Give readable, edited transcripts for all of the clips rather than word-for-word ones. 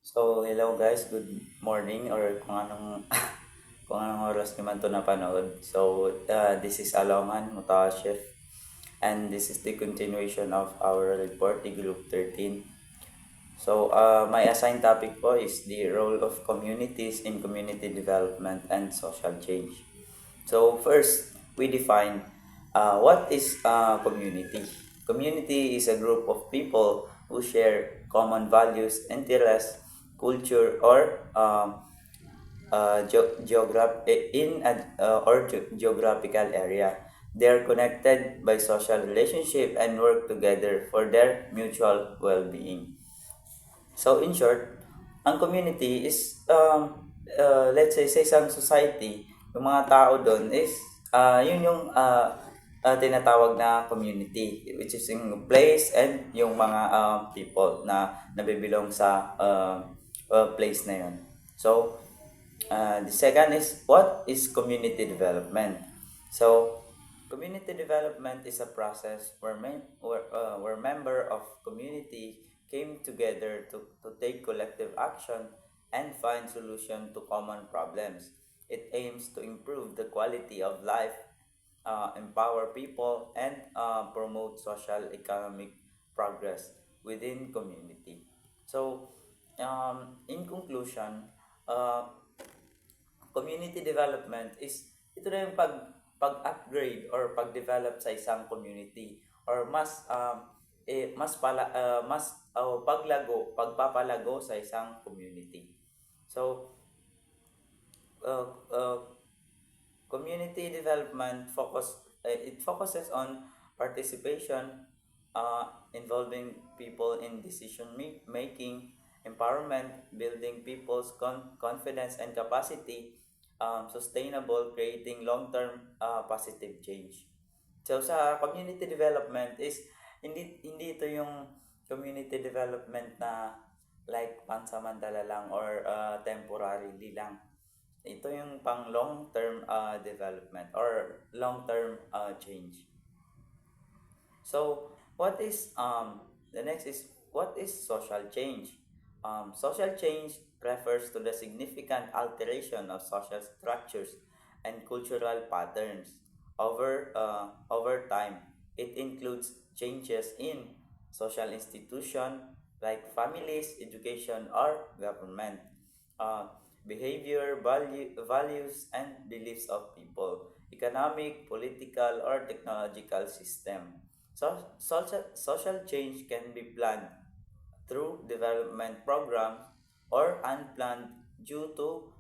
So, hello guys, good morning or kung anong kung anong oras nyo man to napanood. So, this is Aloman Mutashif and this is the continuation of our report, the Group 13. So, my assigned topic po is the role of communities in community development and social change. So, first, we define what is community. Community is a group of people who share common values, interests, culture, or geographical area. They are connected by social relationship and work together for their mutual well-being. So in short, ang community is let's say sa isang society, yung mga tao doon is yun yung tinatawag na community, which is yung place and yung mga people na nabibilong sa place na yun. So the second is, what is community development? So community development is a process where member of community came together to take collective action and find solution to common problems. It aims to improve the quality of life, empower people, and promote social economic progress within community. So, in conclusion, uh, community development is ito na yung pag-upgrade or pag-develop sa isang community or pagpapalago sa isang community. So, uh, uh, community development it focuses on participation, involving people in decision making, empowerment, building people's confidence and capacity, sustainable, creating long-term positive change. So sa community development is hindi ito yung community development na like pansamantala lang or temporarily lang. Ito yung pang long-term development or long-term change. So, the next is, what is social change? Social change refers to the significant alteration of social structures and cultural patterns over time. It includes changes in social institution like families, education, or government, uh, values, and beliefs of people, economic, political, or technological system. So, social change can be planned through development programs or unplanned due to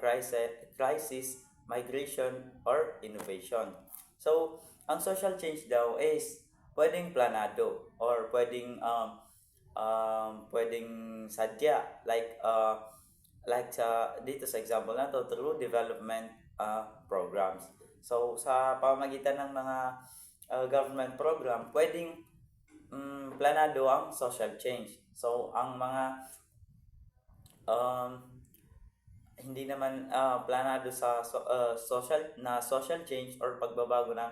crisis, migration, or innovation. So, ang social change daw is pwedeng planado or pwedeng sadya like sa dito sa example na to through development programs. So sa pamamagitan ng mga government program, pwedeng planado ang social change. So ang mga um, hindi naman planado sa social change or pagbabago ng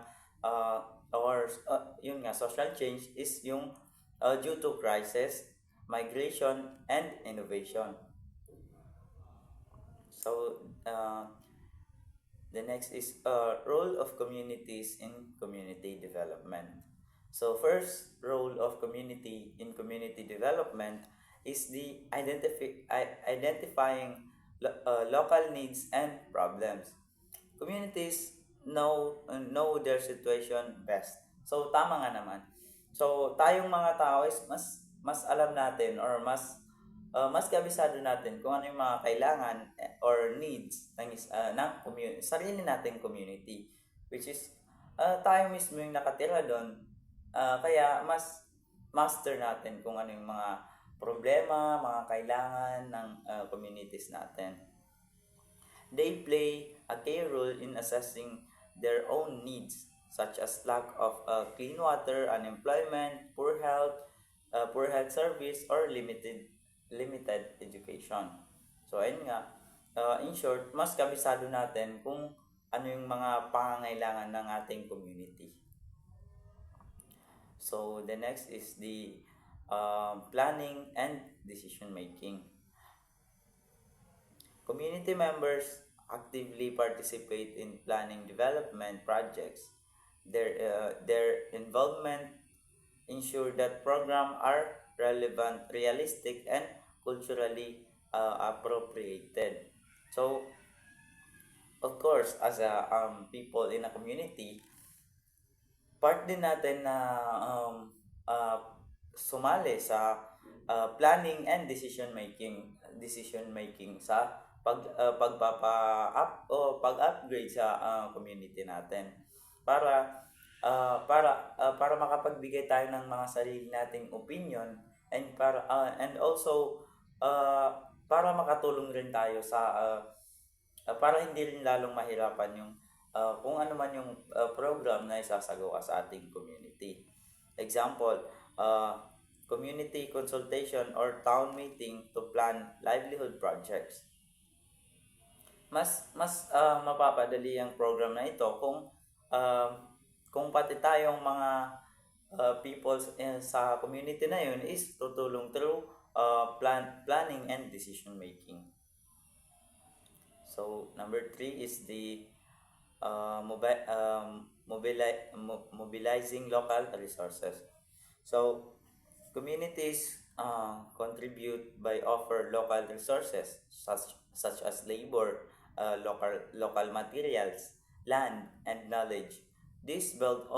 yun nga social change is yung due to crisis, migration, and innovation. So, the next is role of communities in community development. So, first role of community in community development is the identifying local needs and problems. Communities know their situation best. So, tama nga naman. So, tayong mga tao is mas alam natin or mas kabisado natin kung ano yung mga kailangan or needs ng sarili nating community, which is tayo mismo yung nakatira doon, kaya mas master natin kung ano yung mga problema, mga kailangan ng communities natin. They play a key role in assessing their own needs, such as lack of clean water, unemployment, poor health service, or limited education. So, ayun nga, in short, mas kabisado natin kung ano yung mga pangangailangan ng ating community. So, the next is the planning and decision making. Community members actively participate in planning development projects. Their involvement ensure that programs are relevant, realistic, and culturally appropriated. So, of course, as a people in a community, part din natin na uh, sumali sa planning and decision making sa pagpapa-up o pag-upgrade sa community natin para makapagbigay tayo ng mga sarili nating opinion and also uh, para makatulong rin tayo sa para hindi rin lalong mahirapan yung kung ano man yung program na isasagawa sa ating community. Example, community consultation or town meeting to plan livelihood projects. Mas mapapadali ang program na ito uh, kung pati tayong mga people sa community na yun is tutulong through planning and decision making. So number 3 is the mobilizing local resources. So communities contribute by offer local resources such as labor, local materials, land, and knowledge. This builds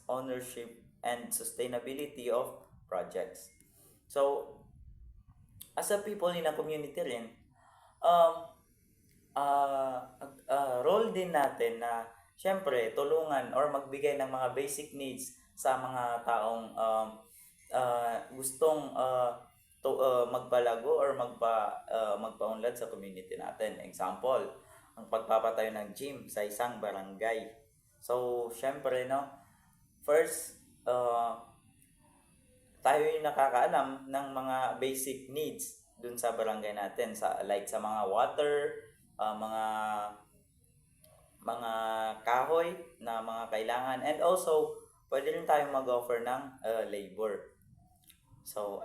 ownership and sustainability of projects. So as a people in a community rin, um, role din natin na syempre tulungan or magbigay ng mga basic needs sa mga taong gustong magpalago or magpaunlad sa community natin. Example, ang pagpapatayo ng gym sa isang barangay. So, syempre, no, first, tayo yung nakakaalam ng mga basic needs dun sa barangay natin, like sa mga water, mga kahoy na mga kailangan, and also pwede rin tayong mag-offer ng labor. So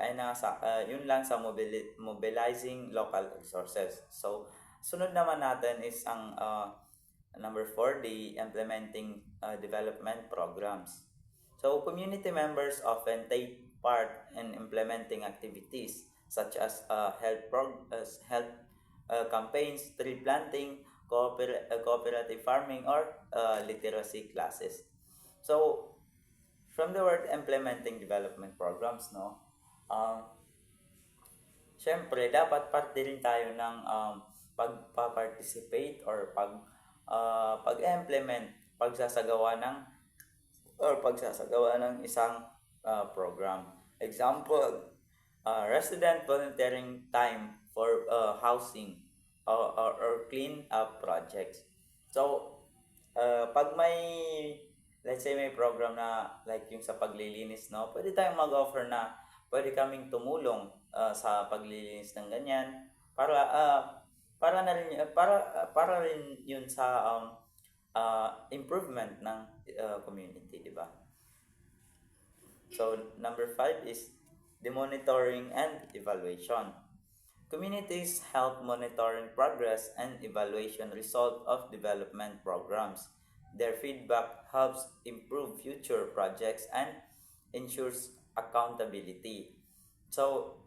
yun lang sa mobilizing local resources. So sunod naman natin is ang number 4, the implementing development programs. So community members often take part in implementing activities such as health campaigns, tree planting, cooperative farming, or literacy classes. So, from the word implementing development programs, no, syempre, dapat parte rin tayo ng pagpa-participate or pag-implement, pagsasagawa ng isang program. Example, resident volunteering time for housing or clean up projects. So, pag let's say may program na like yung sa paglilinis, no, pwede tayong mag-offer na pwede kaming tumulong sa paglilinis ng ganyan para na rin para rin yun sa improvement ng community, di ba? So, number 5 is the monitoring and evaluation. Communities help monitoring progress and evaluation result of development programs. Their feedback helps improve future projects and ensures accountability. So,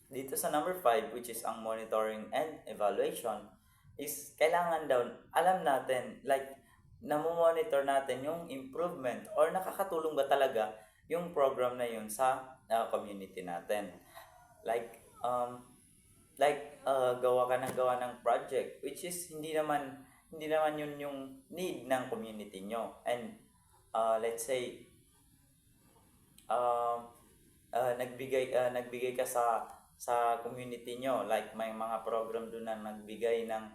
dito sa number 5, which is ang monitoring and evaluation, is kailangan daw alam natin, like, namomonitor natin yung improvement or nakakatulong ba talaga yung program na yun sa community natin. Like, gawa ng project which is hindi naman yun yung need ng community nyo, and let's say nagbigay ka sa community nyo, like may mga program doon na nagbigay ng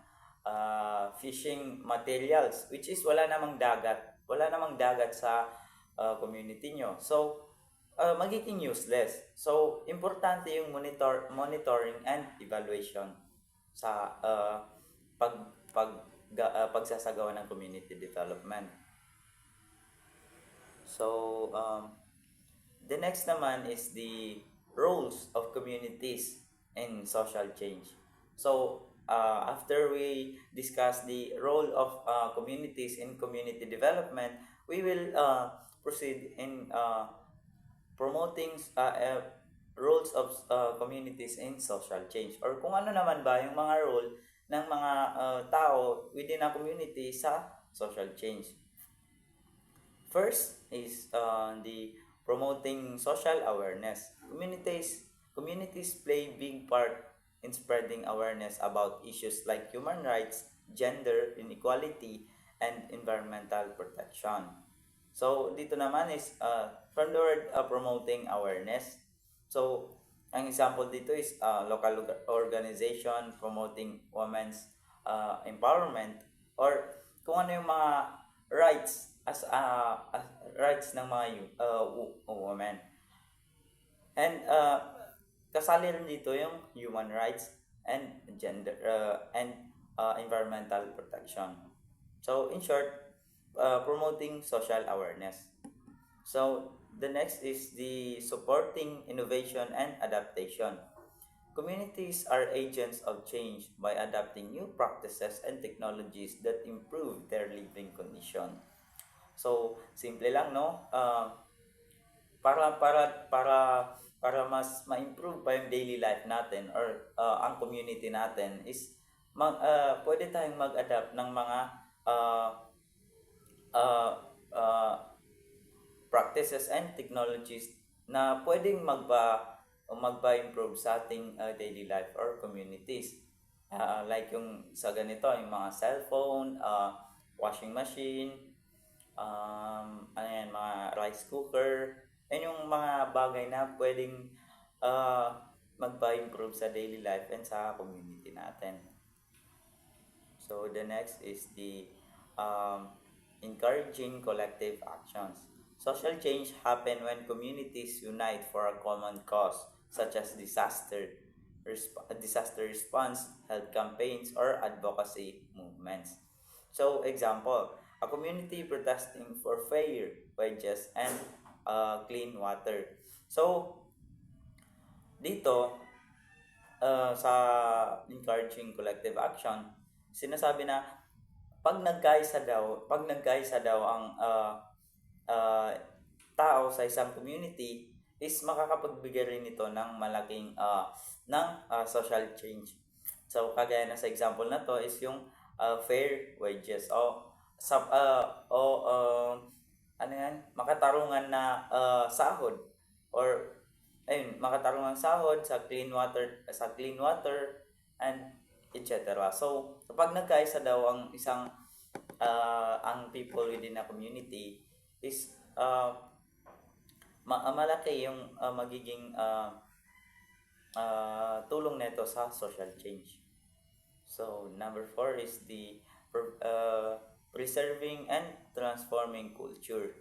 fishing materials which is wala namang dagat sa community nyo, so magiging useless. So, importante yung monitoring and evaluation sa pagsasagawa ng community development. So, the next naman is the roles of communities in social change. So after we discuss the role of communities in community development, we will proceed in promoting roles of communities in social change, or kung ano naman ba yung mga role ng mga tao within a community sa social change. First is the promoting social awareness. Communities play big part in spreading awareness about issues like human rights, gender inequality, and environmental protection. So dito naman is from the word promoting awareness. So ang example dito is local organization promoting women's empowerment, or kung ano yung mga rights as rights ng mga women. And kasali rin dito yung human rights and gender and environmental protection. So in short, promoting social awareness. So the next is the supporting innovation and adaptation. Communities are agents of change by adapting new practices and technologies that improve their living condition. So, simple lang, no? Para mas ma-improve pa yung daily life natin, or ang community natin, is pwede tayong mag-adapt ng mga uh, uh, uh, practices and technologies na pwedeng magpa-improve sa ating daily life or communities. Like yung sa ganito, yung mga cellphone, washing machine, mga rice cooker, yan yung mga bagay na pwedeng magpa-improve sa daily life and sa community natin. So the next is the encouraging collective actions. Social change happen when communities unite for a common cause, such as disaster response, health campaigns, or advocacy movements. So, example, a community protesting for fair wages and clean water. So, dito, sa encouraging collective action, sinasabi na pag nagkaisa daw ang tao sa isang community, is makakapagbigay rin ito ng malaking social change. So kagaya na sa example na to is yung fair wages, o makatarungan na sahod, or makatarungan sahod sa clean water and etc. So kapag nagkaisa daw ang ang people within a community, is malaki yung magiging tulong nito sa social change. So number 4 is the preserving and transforming culture.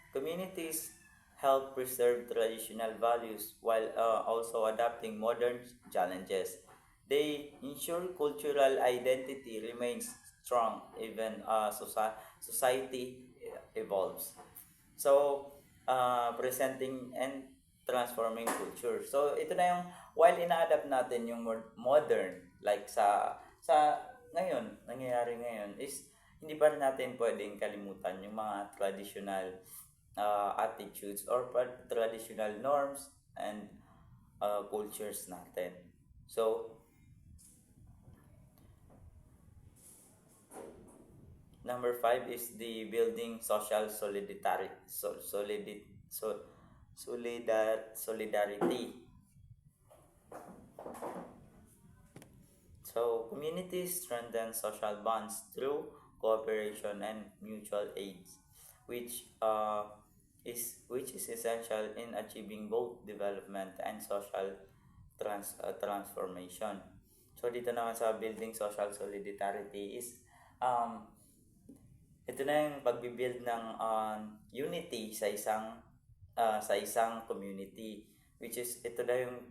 Communities help preserve traditional values while also adapting modern challenges. They ensure cultural identity remains strong even society evolves. So, presenting and transforming culture. So, ito na yung, while ina-adapt natin yung modern, like sa ngayon, nangyayari ngayon, is hindi pa rin natin pwedeng kalimutan yung mga traditional attitudes or traditional norms and cultures natin. So, number 5 is the building social solidarity. So, communities strengthen social bonds through cooperation and mutual aid, which is essential in achieving both development and social transformation. So, dito naman sa building social solidarity is ito na yung pagbibuild ng unity sa isang community, which is ito na yung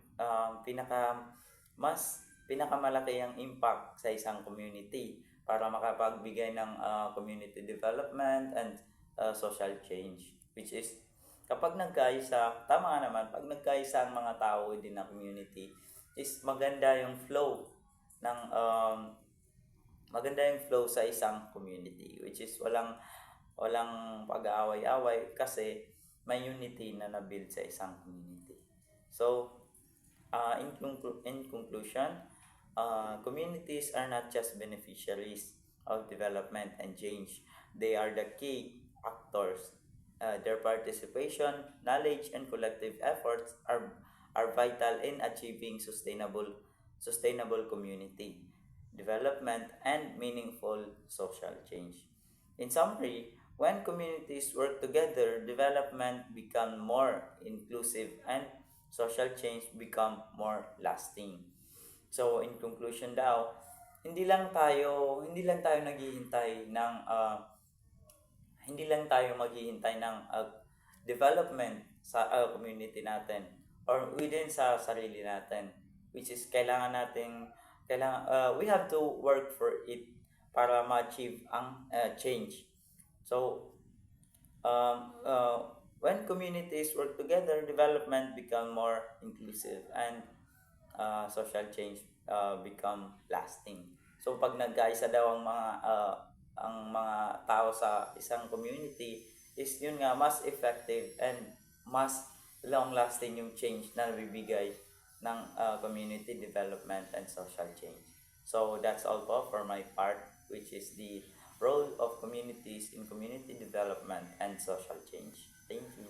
pinakamalaki ang impact sa isang community para makapagbigay ng community development and social change, which is kapag nagkaisa, tama nga naman, pag nagkaisa ang mga tao within a community, is maganda yung flow maganda yung flow sa isang community, which is walang pag-aaway-away kasi may unity na nabuild sa isang community. So, in conclusion, communities are not just beneficiaries of development and change. They are the key actors. Their participation, knowledge, and collective efforts are vital in achieving sustainable community development and meaningful social change. In summary, when communities work together, development becomes more inclusive and social change become more lasting. So in conclusion daw, hindi lang tayo naghihintay ng hindi lang tayo maghihintay ng development sa community natin or within sa sarili natin, which is we have to work for it para ma-achieve ang change. So when communities work together, development become more inclusive and social change become lasting. So pag nagkaisa daw ang mga tao sa isang community, is yun nga mas effective and mas long lasting yung change na nabibigay ng community development and social change. So that's all po for my part, which is the role of communities in community development and social change. Thank you.